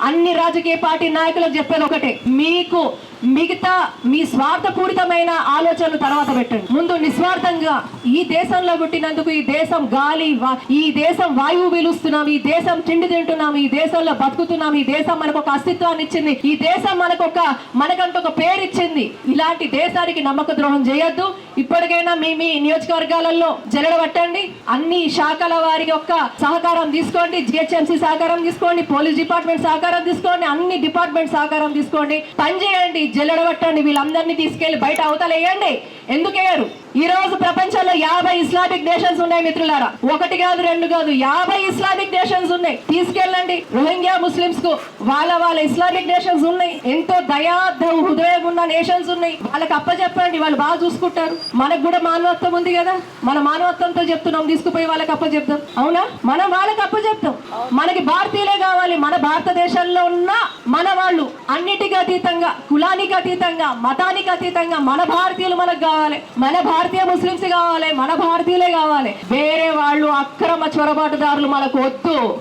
అన్ని రాజకీయ పార్టీ నాయకులకు చెప్పేది ఒకటే, మీకు మిగతా మీ స్వార్థపూరితమైన ఆలోచనలు తర్వాత పెట్టండి. ముందు నిస్వార్థంగా ఈ దేశంలో పుట్టినందుకు, ఈ దేశం గాలి, ఈ దేశం వాయువు పీలుస్తున్నాం, ఈ దేశం తిండి తింటున్నాం, ఈ దేశంలో బతుకుతున్నాం, ఈ దేశం మనకు ఒక అస్తిత్వాన్ని ఇచ్చింది, ఈ దేశం మనకంటూ ఒక పేరు ఇచ్చింది. ఇలాంటి దేశానికి నమ్మక ద్రోహం చేయొద్దు. ఇప్పటికైనా మీ నియోజకవర్గాలలో జరగబట్టండి. అన్ని శాఖల వారి యొక్క సహకారం తీసుకోండి, జిహెచ్ఎంసీ సహకారం తీసుకోండి, పోలీస్ డిపార్ట్మెంట్ సహకారం తీసుకోండి, అన్ని డిపార్ట్మెంట్ సహకారం తీసుకోండి, పనిచేయండి, జల్లెడబట్టండి. వీళ్ళందరినీ తీసుకెళ్లి బయట అవతలేయండి. ఎందుకు వేయరు? ఈ రోజు ప్రపంచంలో 50 ఇస్లామిక్ నేషన్స్ ఉన్నాయి మిత్రులారా. 1 కాదు 2 కాదు 50 ఇస్లామిక్ నేషన్స్ ఉన్నాయి. తీసుకెళ్ళండి. రోహింగ్యా ముస్లిమ్స్ కు వాళ్ళ ఇస్లామిక్ నేషన్స్ ఉన్నాయి. ఎంతో హృదయం ఉన్న నేషన్స్ ఉన్నాయి. వాళ్ళకి అప్పచెప్పండి, వాళ్ళు బాగా చూసుకుంటారు. మనకు కూడా మానవత్వం ఉంది కదా, మన మానవత్వంతో చెప్తున్నాం, తీసుకుపోయి వాళ్ళకి అప్పచెప్తాం. అవునా? మనం వాళ్ళకి అప్పచెప్తాం. మనకి భారతీయులే కావాలి. మన భారతదేశంలో ఉన్న మన వాళ్ళు అన్నిటికీ అతీతంగా, కులానికి అతీతంగా, మతానికి అతీతంగా మన భారతీయులు మనకు కావాలి. మన భారతీయ ముస్లింస్ కావాలి, మన భారతీయులే కావాలి. వేరే వాళ్ళు అక్రమ చొరబాటుదారులు మనకు వద్దు.